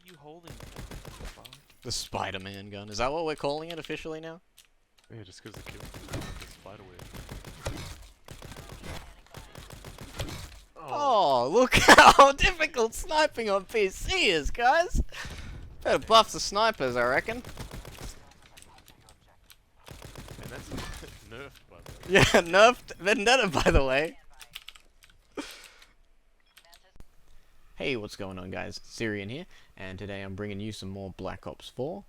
you holding? The Spider-Man gun. Is that what we're calling it officially now? Yeah, just because the kill like the spider web. Oh, look how difficult sniping on PC is, guys! Better buff the snipers, I reckon. And that's nerfed, by the way. Yeah, nerfed Vendetta, by the way. Hey, what's going on, guys? Syrian here, and today I'm bringing you some more Black Ops 4.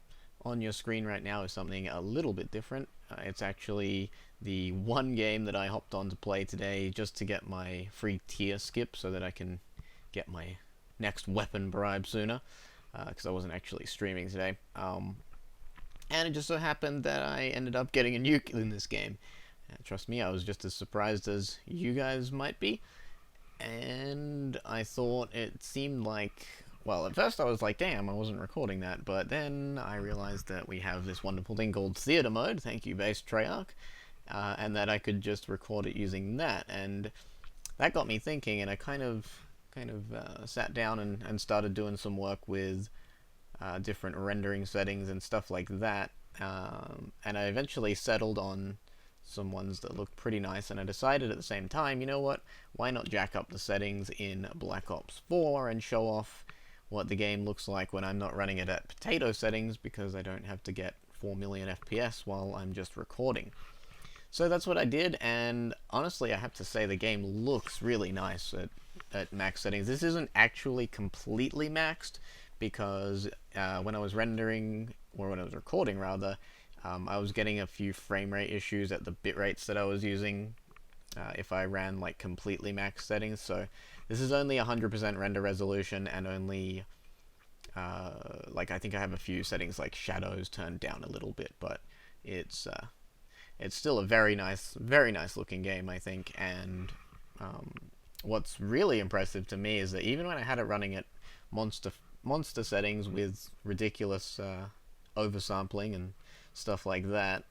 On your screen right now is something a little bit different. It's actually the one game that I hopped on to play today just to get my free tier skip so that I can get my next weapon bribe sooner, because I wasn't actually streaming today. And it just so happened that I ended up getting a nuke in this game. Trust me, I was just as surprised as you guys might be. And I thought it seemed like, well, at first I was like, damn, I wasn't recording that, but then I realized that we have this wonderful thing called theater mode, thank you base Treyarch, and that I could just record it using that, and that got me thinking, and I kind of sat down and started doing some work with different rendering settings and stuff like that, and I eventually settled on some ones that look pretty nice, and I decided at the same time, you know what, why not jack up the settings in Black Ops 4 and show off what the game looks like when I'm not running it at potato settings, because I don't have to get 4 million FPS while I'm just recording. So that's what I did, and honestly I have to say the game looks really nice at max settings. This isn't actually completely maxed, because when I was rendering, or when I was recording rather, I was getting a few frame rate issues at the bit rates that I was using if I ran like completely max settings. So this is only 100% render resolution, and only like I think I have a few settings like shadows turned down a little bit, but it's still a very nice looking game, I think. And what's really impressive to me is that even when I had it running at monster settings with ridiculous oversampling and stuff like that,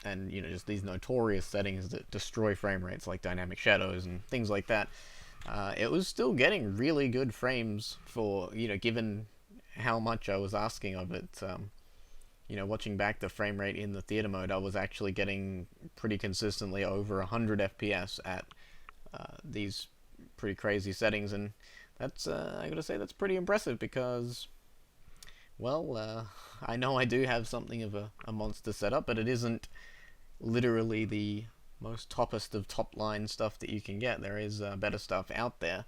and you know, just these notorious settings that destroy frame rates like dynamic shadows and things like that, it was still getting really good frames for, you know, given how much I was asking of it. You know, watching back the frame rate in the theater mode, I was actually getting pretty consistently over 100 FPS at these pretty crazy settings, and that's I gotta say that's pretty impressive, because, well, I know I do have something of a monster setup, but it isn't literally the most toppest of top line stuff that you can get. There is better stuff out there.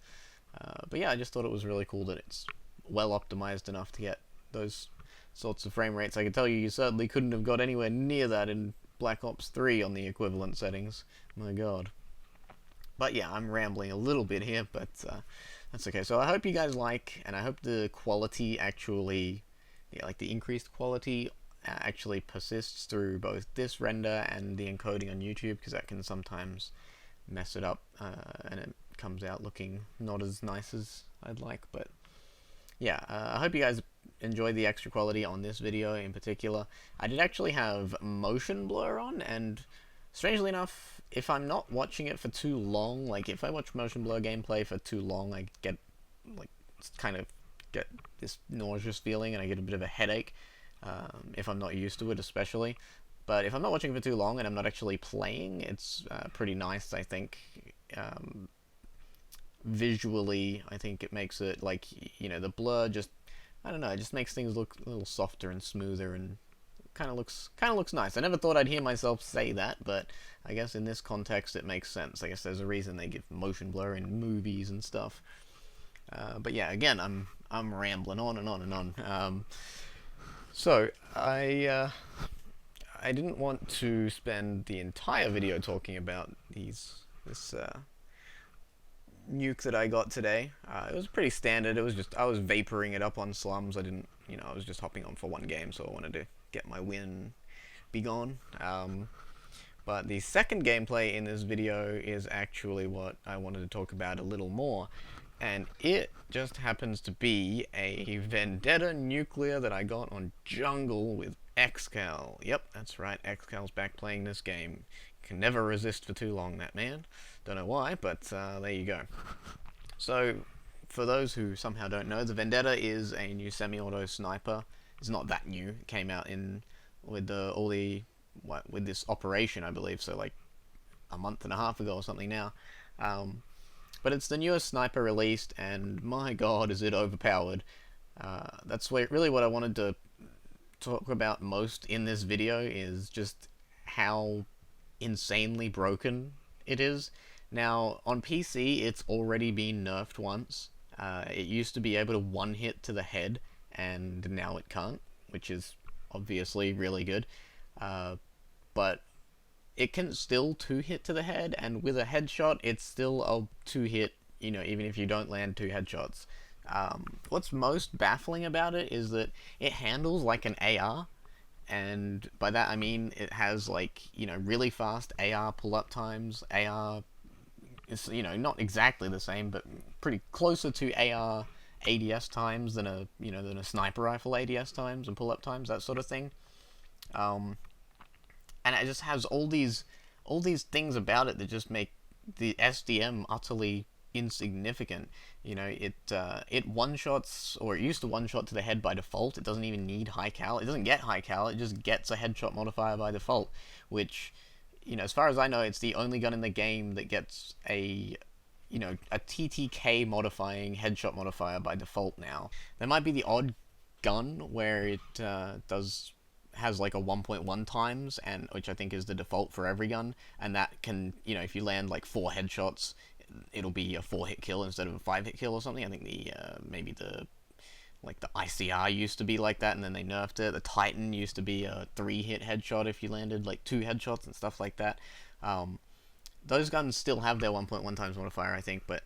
But yeah, I just thought it was really cool that it's well optimized enough to get those sorts of frame rates. I can tell you, you certainly couldn't have got anywhere near that in Black Ops 3 on the equivalent settings. My god. But yeah, I'm rambling a little bit here, but that's okay. So I hope you guys like, and I hope the quality actually, yeah, like the increased quality actually persists through both this render and the encoding on YouTube, because that can sometimes mess it up, and it comes out looking not as nice as I'd like. But yeah, I hope you guys enjoy the extra quality on this video in particular. I did actually have motion blur on, and strangely enough, if I'm not watching it for too long, like if I watch motion blur gameplay for too long, I get like kind of get this nauseous feeling, and I get a bit of a headache if I'm not used to it, especially. But if I'm not watching for too long and I'm not actually playing, it's pretty nice, I think. Visually, I think it makes it, like, you know, the blur just, I don't know, it just makes things look a little softer and smoother, and kind of looks nice. I never thought I'd hear myself say that, but I guess in this context it makes sense. I guess there's a reason they give motion blur in movies and stuff. But yeah, again, I'm rambling on and on and on. So I didn't want to spend the entire video talking about this nuke that I got today. It was pretty standard. It was just, I was vaporing it up on slums. I didn't, you know, I was just hopping on for one game, so I wanted to get my win, be gone. But the second gameplay in this video is actually what I wanted to talk about a little more, and it just happens to be a Vendetta nuclear that I got on Jungle with Xcal. Yep, that's right, Xcal's back playing this game. Can never resist for too long, that man. Don't know why, but there you go. So for those who somehow don't know, the Vendetta is a new semi-auto sniper. It's not that new. It came out in with with this operation, I believe. So like a month and a half ago or something now. But it's the newest sniper released, and my god, is it overpowered. That's really what I wanted to talk about most in this video, is just how insanely broken it is. Now, on PC, it's already been nerfed once. It used to be able to one-hit to the head, and now it can't, which is obviously really good. But it can still two-hit to the head, and with a headshot, it's still a two-hit, even if you don't land two headshots. What's most baffling about it is that it handles like an AR, and by that I mean it has like, really fast AR pull-up times. AR is, not exactly the same, but pretty closer to AR ADS times than a sniper rifle ADS times and pull-up times, that sort of thing. And it just has all these things about it that just make the SDM utterly insignificant. It one-shots, or it used to one-shot to the head by default. It doesn't even need high cal. It doesn't get high cal. It just gets a headshot modifier by default, which, as far as I know, it's the only gun in the game that gets a TTK modifying headshot modifier by default now. There might be the odd gun where it has like a 1.1 times, and which I think is the default for every gun, and that can, if you land like 4 headshots, it'll be a 4-hit kill instead of a 5-hit kill or something. I think maybe the ICR used to be like that, and then they nerfed it. The Titan used to be a 3-hit headshot if you landed like 2 headshots and stuff like that. Those guns still have their 1.1 times modifier, I think, but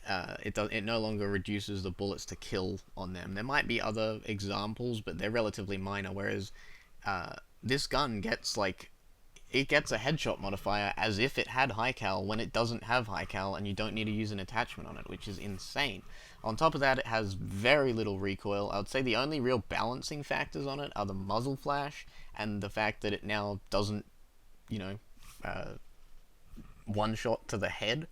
it no longer reduces the bullets to kill on them. There might be other examples, but they're relatively minor, whereas this gun gets a headshot modifier as if it had high cal when it doesn't have high cal, and you don't need to use an attachment on it, which is insane. On top of that, it has very little recoil. I would say the only real balancing factors on it are the muzzle flash and the fact that it now doesn't, one shot to the head.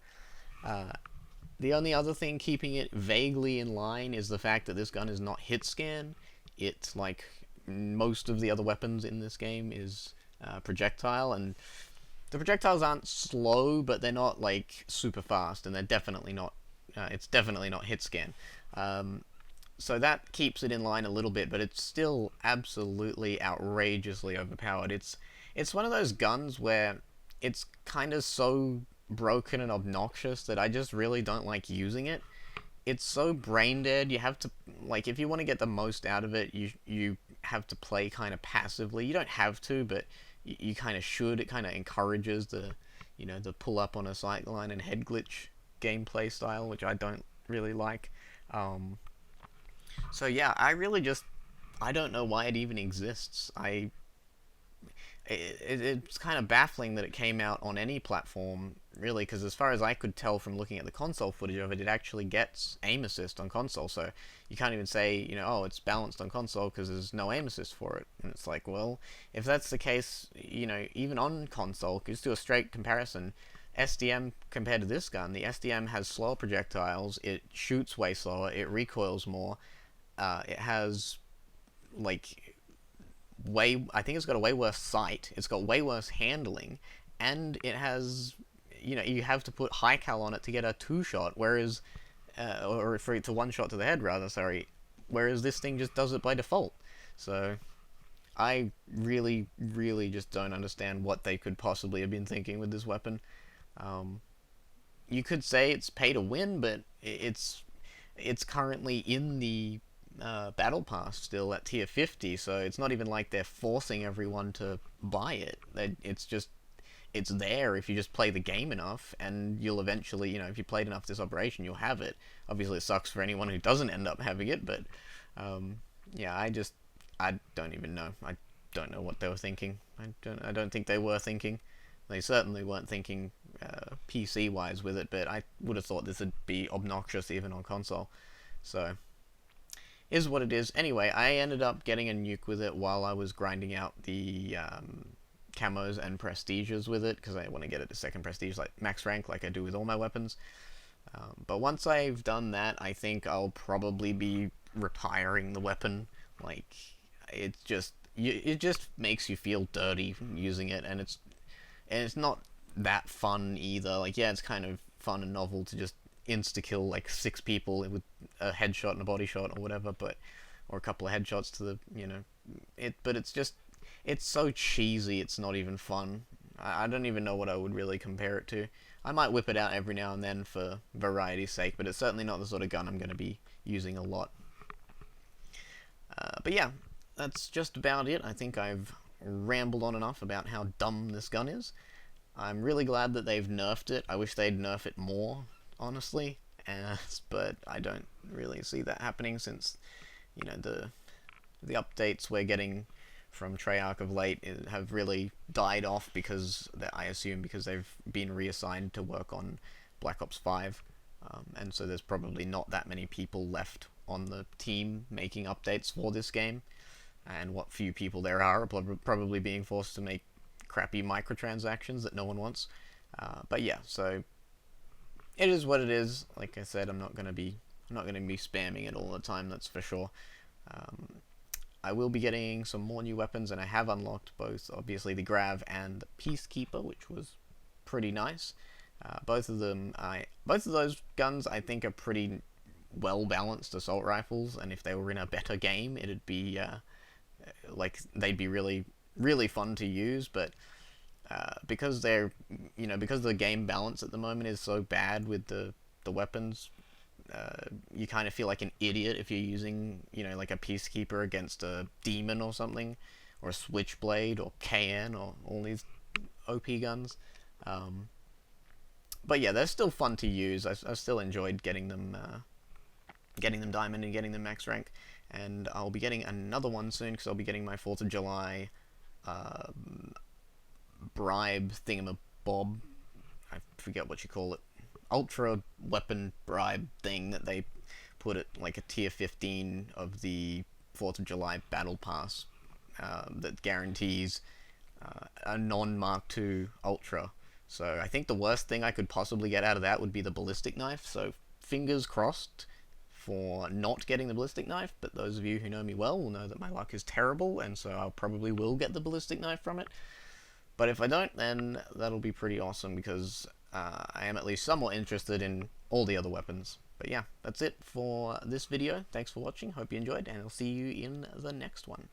The only other thing keeping it vaguely in line is the fact that this gun is not hit scan. It's like most of the other weapons in this game is projectile, and the projectiles aren't slow, but they're not like super fast, and they're definitely not it's definitely not hit scan. So that keeps it in line a little bit, but it's still absolutely outrageously overpowered. It's one of those guns where it's kind of so broken and obnoxious that I just really don't like using it. It's so brain dead. You have to, like, if you want to get the most out of it, you have to play kind of passively. You don't have to, but you kind of should. It kind of encourages the pull up on a sight line and head glitch gameplay style, which I don't really like. So yeah, I don't know why it even exists. It's kind of baffling that it came out on any platform, really, because as far as I could tell from looking at the console footage of it, it actually gets aim assist on console, so you can't even say, oh, it's balanced on console because there's no aim assist for it. And it's like, well, if that's the case, even on console, just do a straight comparison. SDM compared to this gun, the SDM has slower projectiles, it shoots way slower, it recoils more, it has, like, I think it's got a way worse sight, it's got way worse handling, and it has, you have to put high cal on it to get a 2-shot, whereas, or for it to 1-shot to the head, rather, sorry, whereas this thing just does it by default. So, I really, really just don't understand what they could possibly have been thinking with this weapon. You could say it's pay to win, but it's currently in the Battle Pass still at tier 50, so it's not even like they're forcing everyone to buy it. It's there if you just play the game enough, and you'll eventually, if you played enough this operation, you'll have it. Obviously, it sucks for anyone who doesn't end up having it, but yeah, I don't even know. I don't know what they were thinking. I don't think they were thinking. They certainly weren't thinking PC-wise with it, but I would have thought this would be obnoxious even on console. So, is what it is. Anyway, I ended up getting a nuke with it while I was grinding out the camos and prestiges with it, because I want to get it to 2nd prestige, like max rank, like I do with all my weapons. But once I've done that, I think I'll probably be retiring the weapon. Like, it just makes you feel dirty using it, and it's not that fun either. Like, yeah, it's kind of fun and novel to just insta kill like 6 people with a headshot and a body shot or whatever, but or a couple of headshots to the but it's so cheesy. It's not even fun. I don't even know what I would really compare it to. I might whip it out every now and then for variety's sake, but it's certainly not the sort of gun I'm going to be using a lot. But yeah, that's just about it. I think I've rambled on enough about how dumb this gun is. I'm really glad that they've nerfed it. I wish they'd nerf it more, honestly. But I don't really see that happening since, the updates we're getting from Treyarch of late have really died off because I assume because they've been reassigned to work on Black Ops 5, and so there's probably not that many people left on the team making updates for this game, and what few people there are probably being forced to make crappy microtransactions that no one wants. But yeah, so it is what it is. Like I said, I'm not gonna be spamming it all the time. That's for sure. I will be getting some more new weapons, and I have unlocked both, obviously, the Grav and the Peacekeeper, which was pretty nice. Both of those guns, I think, are pretty well-balanced assault rifles, and if they were in a better game, it'd be, they'd be really, really fun to use, but because because the game balance at the moment is so bad with the weapons, you kind of feel like an idiot if you're using, like a Peacekeeper against a Demon or something, or a Switchblade, or KN, or all these OP guns. But yeah, they're still fun to use. I still enjoyed getting them Diamond and getting them Max Rank, and I'll be getting another one soon, because I'll be getting my 4th of July bribe thingamabob. I forget what you call it. Ultra weapon bribe thing that they put at like a tier 15 of the 4th of July battle pass, that guarantees a non-Mark II Ultra. So I think the worst thing I could possibly get out of that would be the ballistic knife, so fingers crossed for not getting the ballistic knife, but those of you who know me well will know that my luck is terrible, and so I probably will get the ballistic knife from it. But if I don't, then that'll be pretty awesome, because I am at least somewhat interested in all the other weapons. But yeah, that's it for this video. Thanks for watching, hope you enjoyed, and I'll see you in the next one.